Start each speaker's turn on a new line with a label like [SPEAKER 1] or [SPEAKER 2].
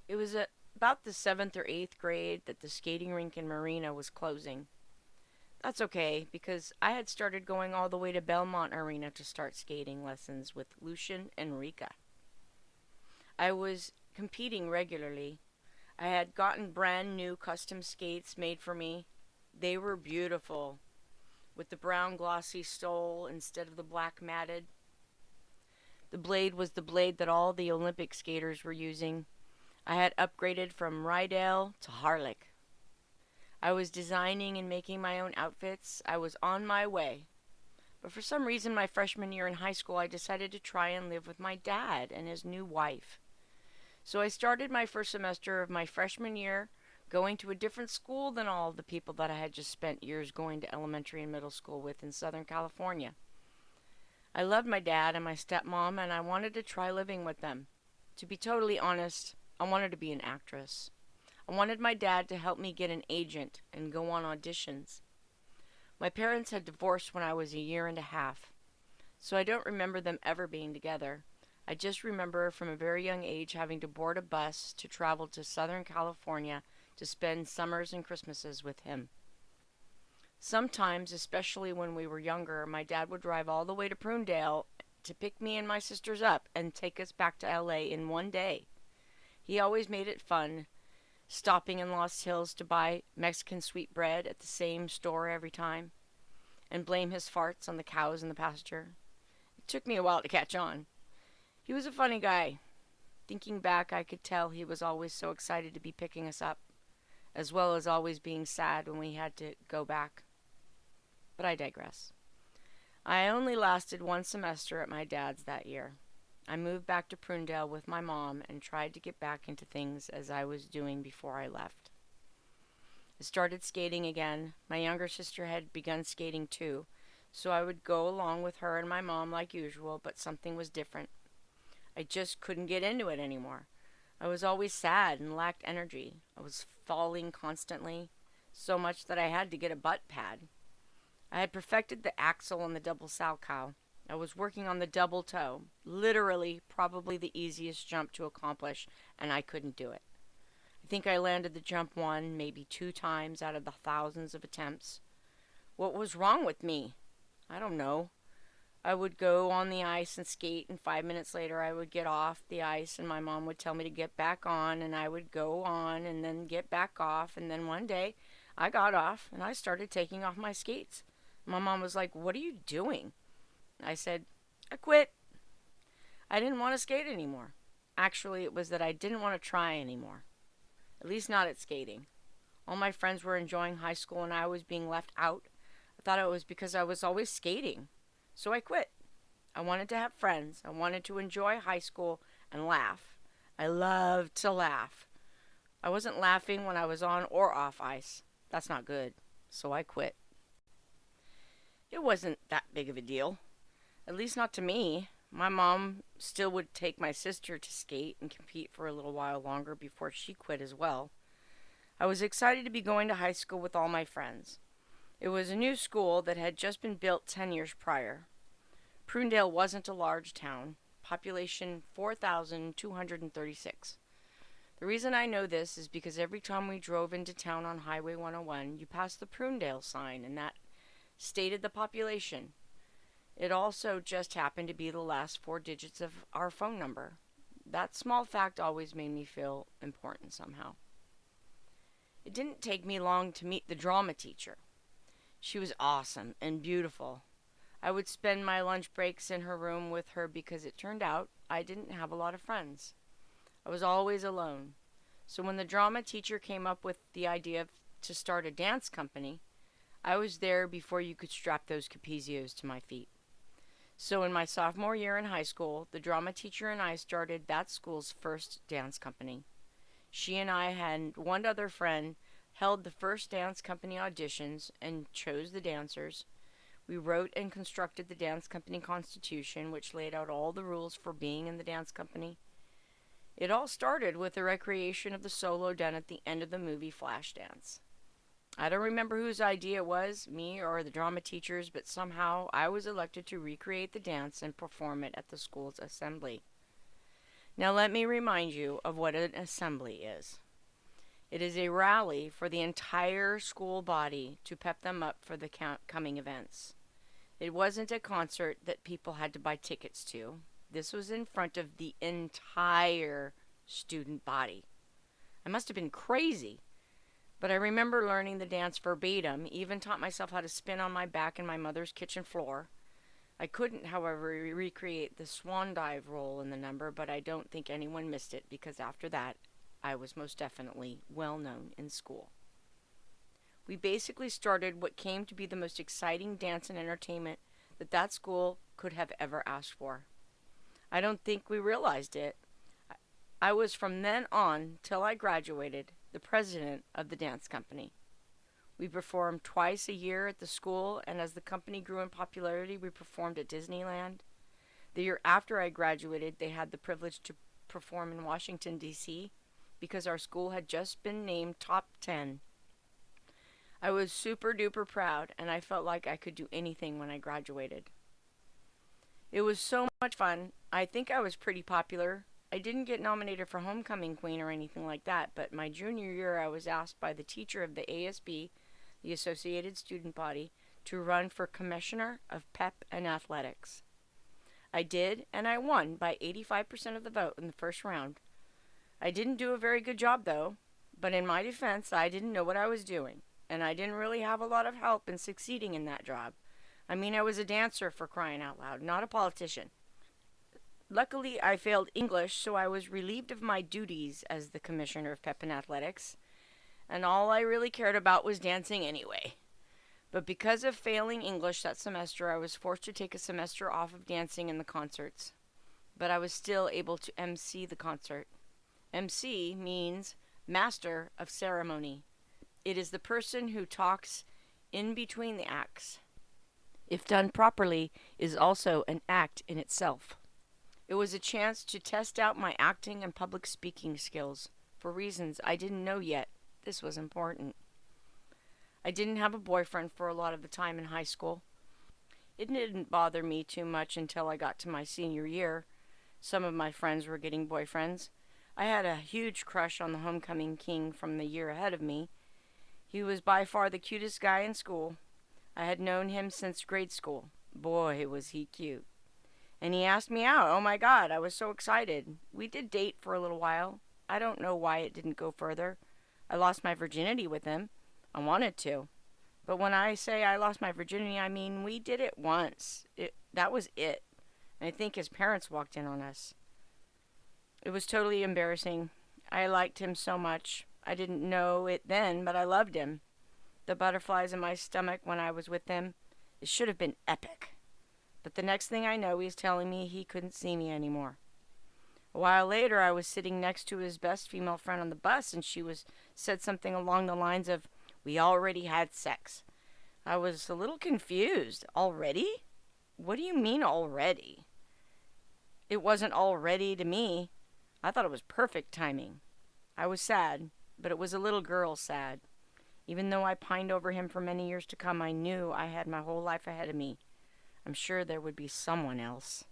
[SPEAKER 1] It was about the 7th or 8th grade that the skating rink in Marina was closing. That's okay, because I had started going all the way to Belmont Arena to start skating lessons with Lucian and Rika. I was competing regularly. I had gotten brand new custom skates made for me. They were beautiful, with the brown glossy sole instead of the black matted. The blade was the blade that all the Olympic skaters were using. I had upgraded from Rydell to Harlick. I was designing and making my own outfits. I was on my way. But for some reason, my freshman year in high school, I decided to try and live with my dad and his new wife. So I started my first semester of my freshman year going to a different school than all the people that I had just spent years going to elementary and middle school with in Southern California. I loved my dad and my stepmom, and I wanted to try living with them. To be totally honest, I wanted to be an actress. I wanted my dad to help me get an agent and go on auditions. My parents had divorced when I was a year and a half, so I don't remember them ever being together. I just remember from a very young age having to board a bus to travel to Southern California to spend summers and Christmases with him. Sometimes, especially when we were younger, my dad would drive all the way to Prunedale to pick me and my sisters up and take us back to LA in one day. He always made it fun, stopping in Lost Hills to buy Mexican sweetbread at the same store every time, and blame his farts on the cows in the pasture. It took me a while to catch on. He was a funny guy. Thinking back, I could tell he was always so excited to be picking us up, as well as always being sad when we had to go back. But I digress. I only lasted one semester at my dad's that year. I moved back to Prunedale with my mom and tried to get back into things as I was doing before I left. I started skating again. My younger sister had begun skating too, so I would go along with her and my mom like usual, but something was different. I just couldn't get into it anymore. I was always sad and lacked energy. I was falling constantly, so much that I had to get a butt pad. I had perfected the axle on the double salchow. I was working on the double toe, literally probably the easiest jump to accomplish, and I couldn't do it. I think I landed the jump one, maybe two times out of the thousands of attempts. What was wrong with me? I don't know. I would go on the ice and skate, and 5 minutes later I would get off the ice, and my mom would tell me to get back on, and I would go on and then get back off, and then one day I got off and I started taking off my skates. My mom was like, "What are you doing?" I said, "I quit." I didn't want to skate anymore. Actually, it was that I didn't want to try anymore. At least not at skating. All my friends were enjoying high school and I was being left out. I thought it was because I was always skating. So I quit. I wanted to have friends. I wanted to enjoy high school and laugh. I loved to laugh. I wasn't laughing when I was on or off ice. That's not good. So I quit. It wasn't that big of a deal. At least not to me. My mom still would take my sister to skate and compete for a little while longer before she quit as well. I was excited to be going to high school with all my friends. It was a new school that had just been built 10 years prior. Prunedale wasn't a large town, population 4,236. The reason I know this is because every time we drove into town on Highway 101, you passed the Prunedale sign, and that stated the population. It also just happened to be the last four digits of our phone number. That small fact always made me feel important somehow. It didn't take me long to meet the drama teacher. She was awesome and beautiful. I would spend my lunch breaks in her room with her because it turned out I didn't have a lot of friends. I was always alone. So when the drama teacher came up with the idea to start a dance company, I was there before you could strap those capezios to my feet. So in my sophomore year in high school, the drama teacher and I started that school's first dance company. She and I and one other friend held the first dance company auditions and chose the dancers. We wrote and constructed the dance company constitution, which laid out all the rules for being in the dance company. It all started with the recreation of the solo done at the end of the movie Flashdance. I don't remember whose idea it was, me or the drama teachers, but somehow I was elected to recreate the dance and perform it at the school's assembly. Now let me remind you of what an assembly is. It is a rally for the entire school body to pep them up for the coming events. It wasn't a concert that people had to buy tickets to. This was in front of the entire student body. I must have been crazy, but I remember learning the dance verbatim, even taught myself how to spin on my back in my mother's kitchen floor. I couldn't, however, recreate the swan dive roll in the number, but I don't think anyone missed it because after that, I was most definitely well known in school. We basically started what came to be the most exciting dance and entertainment that school could have ever asked for. I don't think we realized it. I was from then on till I graduated the president of the dance company. We performed twice a year at the school, and as the company grew in popularity, we performed at Disneyland. The year after I graduated, they had the privilege to perform in Washington, D.C., because our school had just been named Top 10. I was super duper proud, and I felt like I could do anything when I graduated. It was so much fun. I think I was pretty popular. I didn't get nominated for Homecoming Queen or anything like that, but my junior year I was asked by the teacher of the ASB, the Associated Student Body, to run for Commissioner of Pep and Athletics. I did, and I won by 85% of the vote in the first round. I didn't do a very good job, though, but in my defense, I didn't know what I was doing, and I didn't really have a lot of help in succeeding in that job. I mean, I was a dancer, for crying out loud, not a politician. Luckily, I failed English, so I was relieved of my duties as the Commissioner of Pep and Athletics, and all I really cared about was dancing anyway. But because of failing English that semester, I was forced to take a semester off of dancing and the concerts. But I was still able to MC the concert. MC means Master of Ceremony. It is the person who talks in between the acts. If done properly, is also an act in itself. It was a chance to test out my acting and public speaking skills. For reasons I didn't know yet, this was important. I didn't have a boyfriend for a lot of the time in high school. It didn't bother me too much until I got to my senior year. Some of my friends were getting boyfriends. I had a huge crush on the homecoming king from the year ahead of me. He was by far the cutest guy in school. I had known him since grade school. Boy, was he cute. And he asked me out. Oh my God, I was so excited. We did date for a little while. I don't know why it didn't go further. I lost my virginity with him. I wanted to. But when I say I lost my virginity, I mean we did it once. That was it. And I think his parents walked in on us. It was totally embarrassing. I liked him so much. I didn't know it then, but I loved him. The butterflies in my stomach when I was with him, it should have been epic. But the next thing I know, he's telling me he couldn't see me anymore. A while later, I was sitting next to his best female friend on the bus, and she said something along the lines of, "We already had sex." I was a little confused. Already? What do you mean already? It wasn't already to me. I thought it was perfect timing. I was sad, but it was a little girl sad. Even though I pined over him for many years to come, I knew I had my whole life ahead of me. I'm sure there would be someone else.